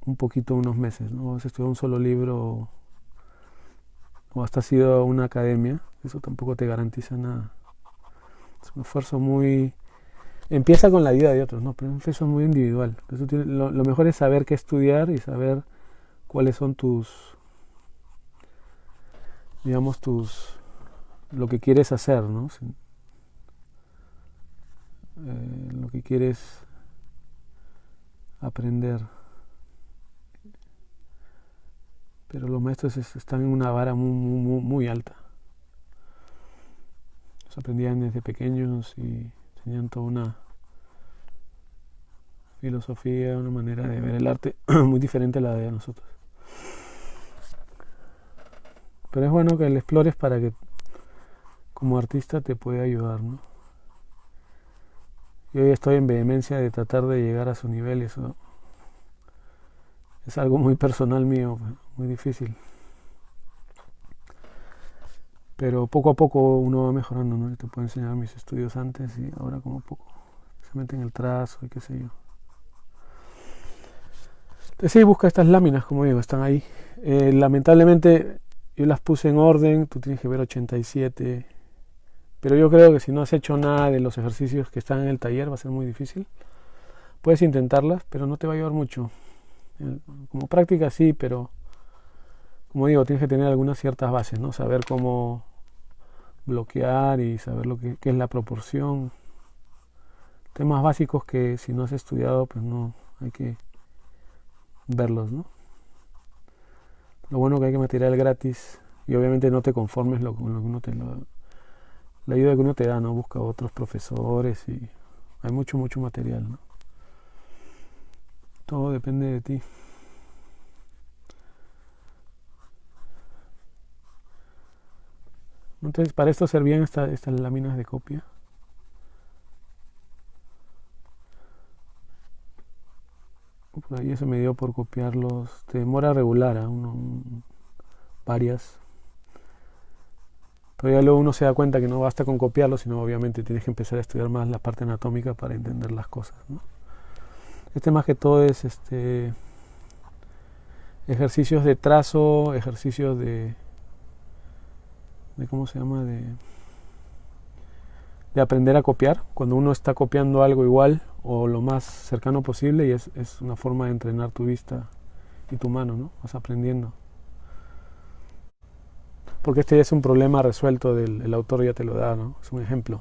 un poquito, unos meses, ¿no? Has estudiado un solo libro o hasta has ido a una academia. Eso tampoco te garantiza nada. Es un esfuerzo muy... Empieza con la vida de otros, ¿no? Pero es un esfuerzo muy individual. Entonces, lo mejor es saber qué estudiar y saber cuáles son tus, digamos, lo que quieres hacer, ¿no? Lo que quieres aprender. Pero los maestros están en una vara muy alta. Los aprendían desde pequeños y tenían toda una filosofía, una manera de ver el arte muy diferente a la de nosotros. Pero es bueno que lo explores para que como artista te pueda ayudar, ¿no? Yo hoy estoy en vehemencia de tratar de llegar a su nivel y eso es algo muy personal mío, muy difícil. Pero poco a poco uno va mejorando, ¿no? Yo te puedo enseñar mis estudios antes y ahora como poco. Se mete en el trazo y qué sé yo. Entonces sí, busca estas láminas, como digo, están ahí. Lamentablemente yo las puse en orden, tú tienes que ver 87. Pero yo creo que si no has hecho nada de los ejercicios que están en el taller va a ser muy difícil. Puedes intentarlas, pero no te va a ayudar mucho. Como práctica sí, pero como digo, tienes que tener algunas ciertas bases, ¿no? Saber cómo bloquear y saber qué es la proporción. Temas básicos que si no has estudiado, pues no, hay que verlos, ¿no? Lo bueno que hay que material gratis y obviamente no te conformes con lo que uno la ayuda que uno te da, ¿no? Busca otros profesores y hay mucho material, ¿no? Todo depende de ti. Entonces, para esto servían estas láminas de copia. Por ahí eso me dio por copiarlos. Te demora regular, ¿eh? Varias. Pero ya luego uno se da cuenta que no basta con copiarlos, sino obviamente tienes que empezar a estudiar más la parte anatómica para entender las cosas, ¿no? Más que todo es ejercicios de trazo, ejercicios de ¿cómo se llama? De aprender a copiar. Cuando uno está copiando algo igual o lo más cercano posible y es una forma de entrenar tu vista y tu mano, ¿no? Vas aprendiendo. Porque ya es un problema resuelto el autor ya te lo da, ¿no? Es un ejemplo.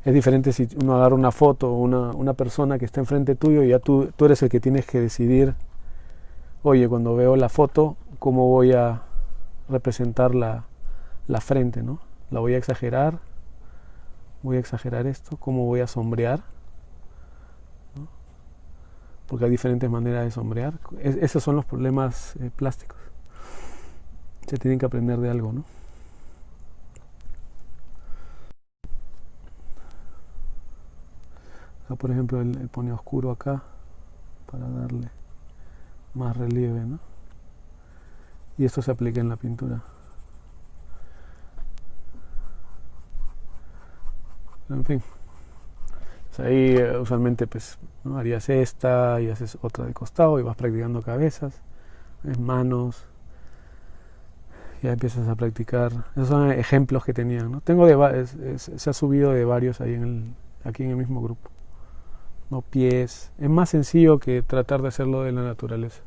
Es diferente si uno agarra una foto o una persona que está enfrente tuyo y ya tú eres el que tienes que decidir, oye, cuando veo la foto, ¿cómo voy a representar la frente, ¿no? ¿La voy a exagerar? ¿Voy a exagerar esto? ¿Cómo voy a sombrear? ¿No? Porque hay diferentes maneras de sombrear. Esos son los problemas plásticos. Se tienen que aprender de algo, ¿no? Acá, por ejemplo, él pone oscuro acá para darle más relieve, ¿no? Y esto se aplica en la pintura. En fin. Pues ahí usualmente pues, ¿no? Harías esta y haces otra de costado y vas practicando cabezas, manos. Ya empiezas a practicar. Esos son ejemplos que tenían, ¿no? Se ha subido de varios ahí aquí en el mismo grupo. No, pies. Es más sencillo que tratar de hacerlo de la naturaleza.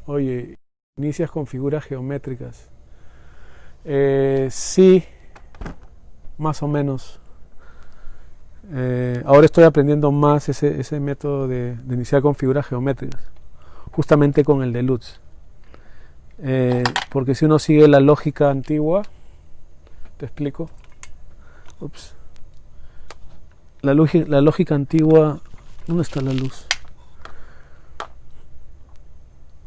Oye, inicias con figuras geométricas. Sí, más o menos. Ahora estoy aprendiendo más ese método de iniciar con figuras geométricas, justamente con el de Lutz. Porque si uno sigue la lógica antigua, te explico. Ups. La lógica antigua. ¿Dónde está la luz?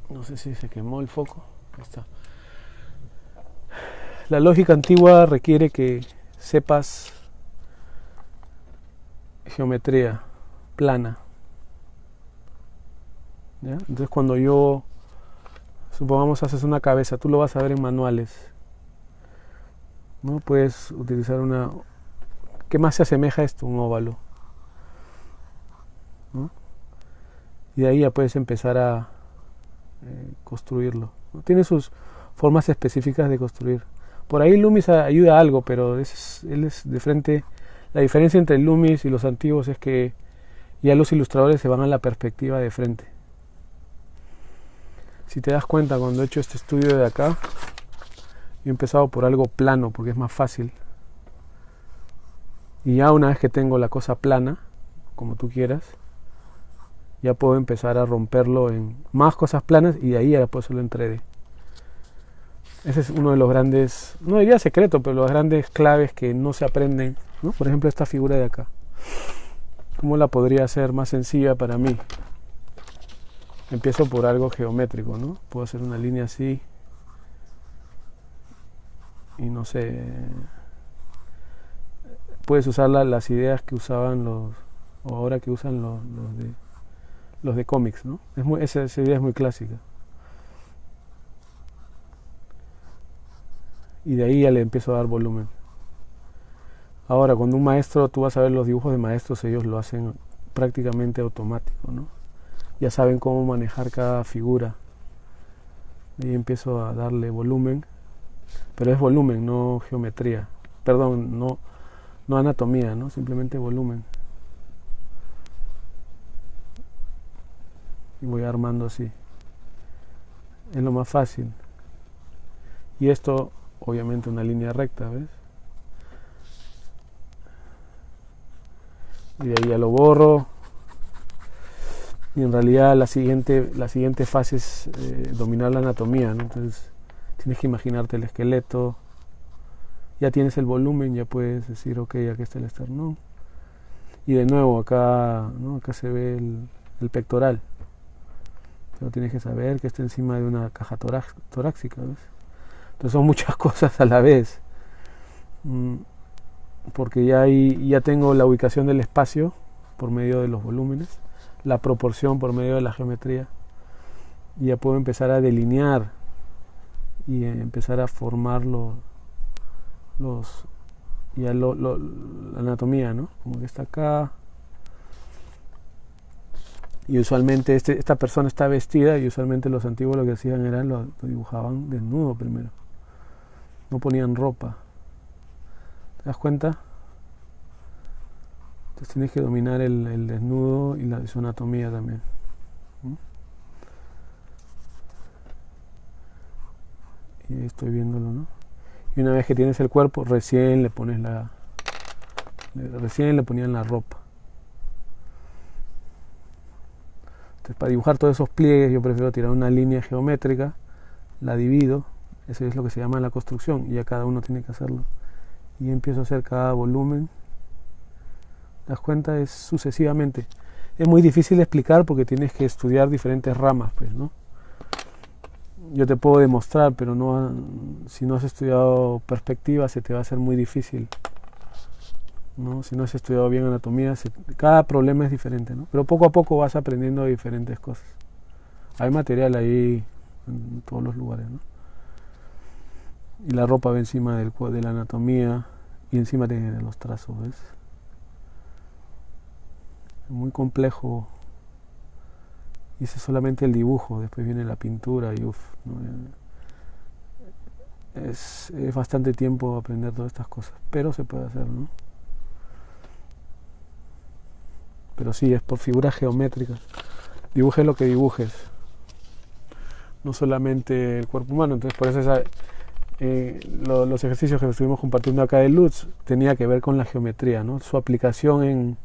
No sé si se quemó el foco. Ahí está. La lógica antigua requiere que sepas geometría plana. ¿Ya? Entonces cuando supongamos haces una cabeza, tú lo vas a ver en manuales, ¿no? Puedes utilizar ¿qué más se asemeja a esto? Un óvalo, ¿no? Y de ahí ya puedes empezar a construirlo, ¿no? Tiene sus formas específicas de construir. Por ahí Loomis ayuda a algo, pero él es de frente. La diferencia entre Loomis y los antiguos es que ya los ilustradores se van a la perspectiva de frente. Si te das cuenta, cuando he hecho este estudio de acá, yo he empezado por algo plano porque es más fácil. Y ya una vez que tengo la cosa plana, como tú quieras, ya puedo empezar a romperlo en más cosas planas y de ahí ya puedo hacerlo en 3D. Ese es uno de los grandes, no diría secreto, pero los grandes claves que no se aprenden, ¿no? Por ejemplo, esta figura de acá. ¿Cómo la podría hacer más sencilla para mí? Empiezo por algo geométrico, ¿no? Puedo hacer una línea así y no sé, puedes usar las ideas que usaban o ahora que usan los de cómics, ¿no? Esa idea es muy clásica. Y de ahí ya le empiezo a dar volumen. Ahora, cuando un maestro, tú vas a ver los dibujos de maestros, ellos lo hacen prácticamente automático, ¿no? Ya saben cómo manejar cada figura. Y empiezo a darle volumen, pero es volumen, no geometría. Perdón, no anatomía, ¿no? Simplemente volumen. Y voy armando así. Es lo más fácil. Y esto, obviamente, una línea recta, ¿ves? Y de ahí ya lo borro. Y en realidad la siguiente fase es dominar la anatomía, ¿no? Entonces tienes que imaginarte el esqueleto. Ya tienes el volumen, ya puedes decir, ok, aquí está el esternón. Y de nuevo acá, ¿no? Acá se ve el pectoral. Pero tienes que saber que está encima de una caja torácica, ¿ves? Entonces son muchas cosas a la vez. Porque ya tengo la ubicación del espacio por medio de los volúmenes, la proporción por medio de la geometría, y ya puedo empezar a delinear y empezar a formar la anatomía, ¿no? Como que está acá. Y usualmente esta persona está vestida, y usualmente los antiguos lo que hacían era lo dibujaban desnudo primero. No ponían ropa. ¿Te das cuenta? Entonces tienes que dominar el desnudo y su anatomía también. Y ahí estoy viéndolo, ¿no? Y una vez que tienes el cuerpo, recién le ponían la ropa. Entonces, para dibujar todos esos pliegues, yo prefiero tirar una línea geométrica, la divido, eso es lo que se llama la construcción, y ya cada uno tiene que hacerlo. Y empiezo a hacer cada volumen. ¿Te das cuenta? Es sucesivamente. Es muy difícil de explicar porque tienes que estudiar diferentes ramas, pues, ¿no? Yo te puedo demostrar, pero si no has estudiado perspectiva, se te va a hacer muy difícil. ¿no? Si no has estudiado bien anatomía, cada problema es diferente, ¿no? Pero poco a poco vas aprendiendo diferentes cosas. Hay material ahí en todos los lugares, ¿no? Y la ropa va encima de la anatomía y encima tiene los trazos, ¿ves? Es muy complejo. Y ese es solamente el dibujo, después viene la pintura y uff, ¿no? Es bastante tiempo aprender todas estas cosas, pero se puede hacer, ¿no? Pero sí, es por figuras geométricas. Dibujes lo que dibujes, no solamente el cuerpo humano. Entonces por eso los ejercicios que estuvimos compartiendo acá de Lutz tenía que ver con la geometría, ¿no? Su aplicación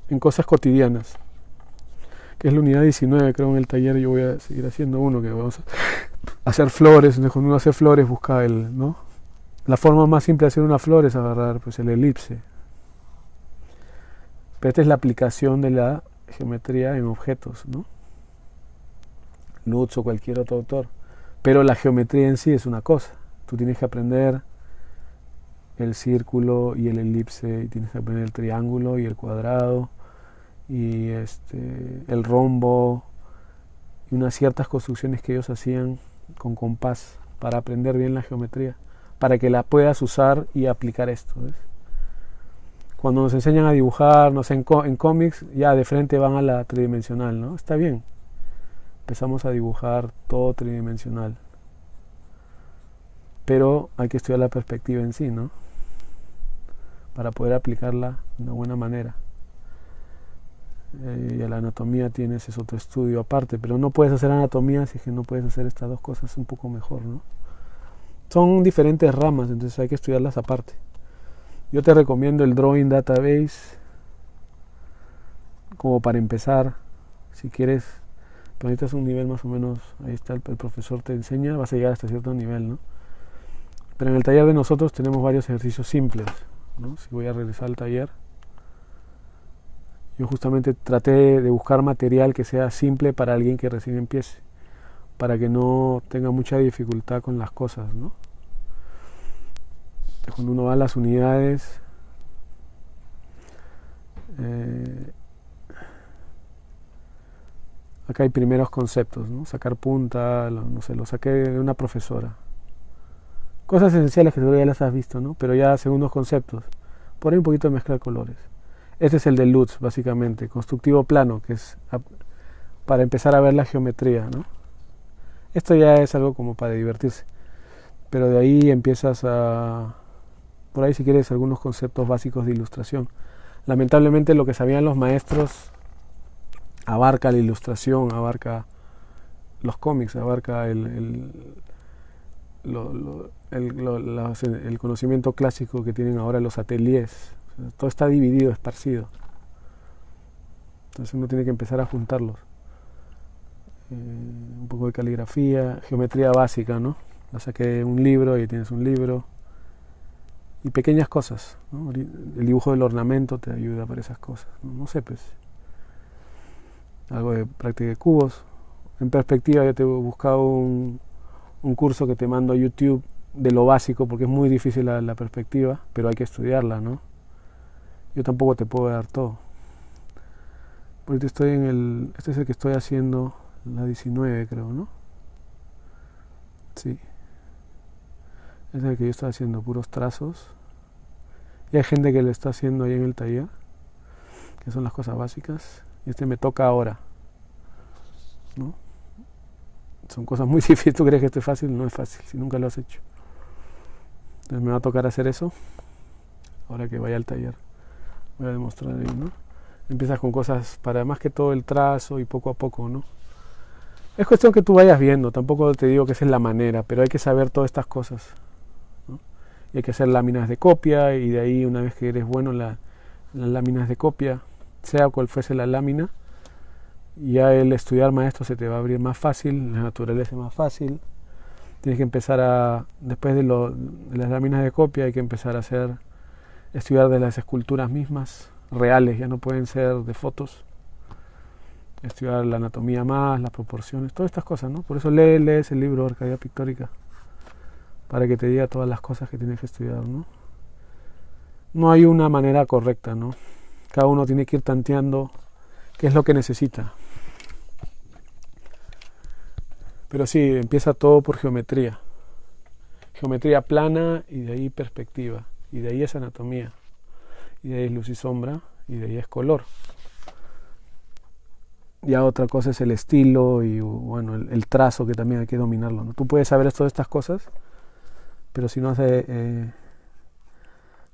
en cosas cotidianas, que es la unidad 19, creo, en el taller. Yo voy a seguir haciendo uno que vamos a hacer flores. Entonces cuando uno hace flores busca ¿no? La forma más simple de hacer una flor es agarrar pues el elipse. Pero esta es la aplicación de la geometría en objetos, ¿no? Lutz o cualquier otro autor. Pero la geometría en sí es una cosa. Tú tienes que aprender el círculo y el elipse, y tienes que aprender el triángulo y el cuadrado, y el rombo, y unas ciertas construcciones que ellos hacían con compás para aprender bien la geometría, para que la puedas usar y aplicar esto, ¿ves? Cuando nos enseñan a dibujar, no sé, en cómics, ya de frente van a la tridimensional, ¿no? Está bien. Empezamos a dibujar todo tridimensional. Pero hay que estudiar la perspectiva en sí, ¿no? Para poder aplicarla de una buena manera. Y a la anatomía tienes ese otro estudio aparte, pero no puedes hacer anatomía si es que no puedes hacer estas dos cosas un poco mejor, ¿no? Son diferentes ramas, entonces hay que estudiarlas aparte. Yo te recomiendo el Drawing Database como para empezar, si quieres, pero necesitas un nivel más o menos. Ahí está, el profesor te enseña, vas a llegar hasta cierto nivel, ¿no? Pero en el taller de nosotros tenemos varios ejercicios simples, ¿no? Si voy a regresar al taller, yo justamente traté de buscar material que sea simple para alguien que recién empiece, para que no tenga mucha dificultad con las cosas, ¿no? Cuando uno va a las unidades, acá hay primeros conceptos, ¿no? Sacar punta, no sé, lo saqué de una profesora. Cosas esenciales que seguro ya las has visto, ¿no? Pero ya segundos conceptos. Por ahí un poquito de mezclar colores. Este es el de Lutz, básicamente, constructivo plano, que es para empezar a ver la geometría, ¿no? Esto ya es algo como para divertirse. Pero de ahí empiezas por ahí si quieres algunos conceptos básicos de ilustración. Lamentablemente lo que sabían los maestros abarca la ilustración, abarca los cómics, abarca el conocimiento clásico que tienen ahora los ateliers. O sea, todo está dividido, esparcido. Entonces uno tiene que empezar a juntarlos. Un poco de caligrafía, geometría básica, ¿no? La saqué de un libro y tienes un libro. Y pequeñas cosas, ¿no? El dibujo del ornamento te ayuda para esas cosas, no sé, pues. Algo de práctica de cubos. En perspectiva, yo te he buscado un curso que te mando a YouTube de lo básico, porque es muy difícil la perspectiva, pero hay que estudiarla, ¿no? Yo tampoco te puedo dar todo. Ahorita estoy este es el que estoy haciendo, la 19 creo, ¿no? Sí. Este es el que yo estoy haciendo, puros trazos. Y hay gente que lo está haciendo ahí en el taller, que son las cosas básicas. Y este me toca ahora, ¿no? Son cosas muy difíciles. ¿Tú crees que esto es fácil? No es fácil, si nunca lo has hecho. Entonces me va a tocar hacer eso ahora que vaya al taller. Voy a demostrar ahí, ¿no? Empiezas con cosas para más que todo el trazo y poco a poco, ¿no? Es cuestión que tú vayas viendo. Tampoco te digo que esa es la manera, pero hay que saber todas estas cosas, ¿no? Y hay que hacer láminas de copia, y de ahí, una vez que eres bueno en las láminas de copia, sea cual fuese la lámina, ya el estudiar maestro se te va a abrir más fácil, la naturaleza es más fácil. Tienes que empezar después de las láminas de copia, hay que empezar a estudiar de las esculturas mismas, reales, ya no pueden ser de fotos. Estudiar la anatomía más, las proporciones, todas estas cosas, ¿no? Por eso lees el libro Arcadia Pictórica, para que te diga todas las cosas que tienes que estudiar, ¿no? no hay una manera correcta, ¿no? Cada uno tiene que ir tanteando qué es lo que necesita. Pero sí, empieza todo por geometría. Geometría plana y de ahí perspectiva. Y de ahí es anatomía. Y de ahí es luz y sombra. Y de ahí es color. Ya otra cosa es el estilo y bueno, el trazo, que también hay que dominarlo, ¿no? Tú puedes saber todas estas cosas, pero si no has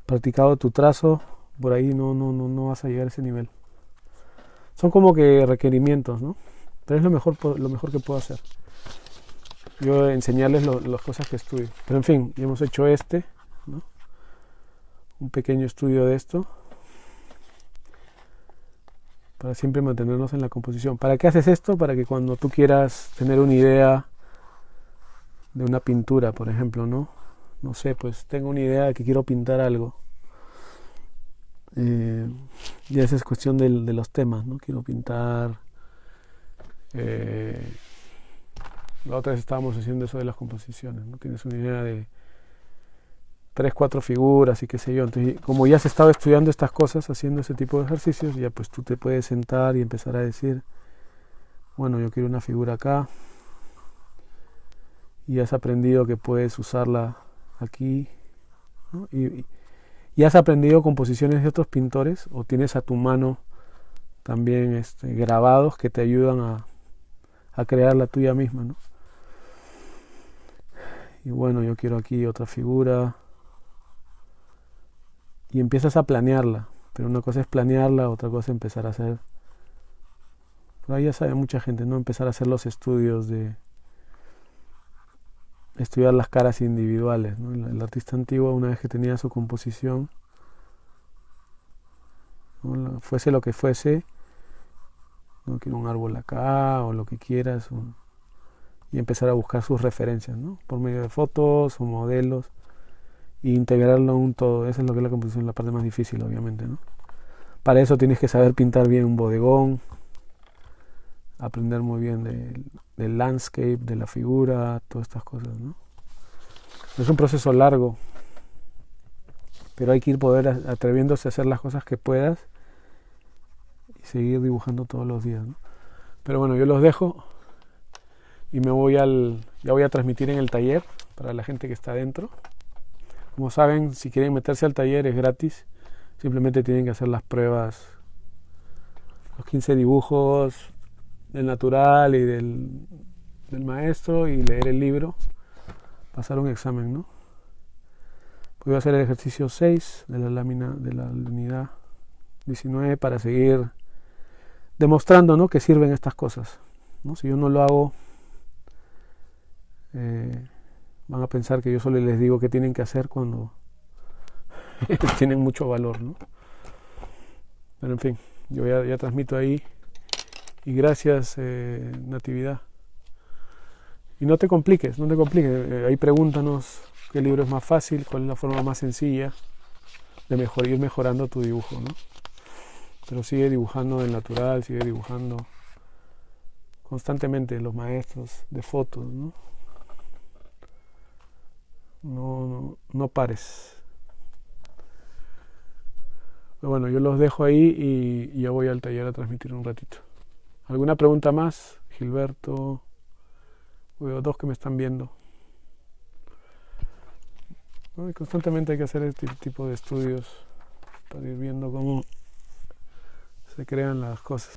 practicado tu trazo, por ahí no vas a llegar a ese nivel. Son como que requerimientos, ¿no? Pero es lo mejor que puedo hacer. Yo enseñarles las cosas que estudio. Pero en fin, ya hemos hecho ¿no? Un pequeño estudio de esto. Para siempre mantenernos en la composición. ¿Para qué haces esto? Para que cuando tú quieras tener una idea de una pintura, por ejemplo, ¿no? No sé, pues tengo una idea de que quiero pintar algo. Ya esa es cuestión de los temas, ¿no? Quiero pintar... la otra vez estábamos haciendo eso de las composiciones, ¿no? Tienes una idea de 3, 4 figuras y qué sé yo. Entonces, como ya has estado estudiando estas cosas, haciendo ese tipo de ejercicios, ya pues tú te puedes sentar y empezar a decir, bueno, yo quiero una figura acá, y has aprendido que puedes usarla aquí, ¿no? Y has aprendido composiciones de otros pintores, o tienes a tu mano también grabados que te ayudan a crear la tuya misma, ¿no? Y bueno, yo quiero aquí otra figura, y empiezas a planearla, pero una cosa es planearla, otra cosa es empezar a hacer, por ahí ya sabe mucha gente, ¿no? Empezar a hacer los estudios de estudiar las caras individuales, ¿no? El artista antiguo, una vez que tenía su composición, ¿no? Fuese lo que fuese, no quiero un árbol acá o lo que quieras, y empezar a buscar sus referencias, ¿no? Por medio de fotos o modelos, e integrarlo en un todo. Esa es lo que es la composición, la parte más difícil, obviamente, ¿no? Para eso tienes que saber pintar bien un bodegón, aprender muy bien del landscape, de la figura, todas estas cosas, ¿no? Es un proceso largo, pero hay que ir atreviéndose a hacer las cosas que puedas y seguir dibujando todos los días, ¿no? Pero bueno, yo los dejo y ya voy a transmitir en el taller para la gente que está adentro. Como saben, si quieren meterse al taller es gratis, simplemente tienen que hacer las pruebas, los 15 dibujos del natural y del maestro, y leer el libro, pasar un examen, ¿no? Voy a hacer el ejercicio 6 de la lámina de la unidad 19 para seguir demostrando, ¿no?, que sirven estas cosas, ¿no? Si yo no lo hago, van a pensar que yo solo les digo qué tienen que hacer cuando tienen mucho valor, ¿no? Pero en fin, yo ya transmito ahí, y gracias, Natividad. Y no te compliques, ahí pregúntanos qué libro es más fácil, cuál es la forma más sencilla de ir mejorando tu dibujo, ¿no? Pero sigue dibujando del natural, sigue dibujando constantemente los maestros de fotos, ¿no? No pares. Pero bueno, yo los dejo ahí y ya voy al taller a transmitir un ratito. ¿Alguna pregunta más, Gilberto? Veo 2 que me están viendo. ¿No? Constantemente hay que hacer este tipo de estudios para ir viendo cómo se crean las cosas.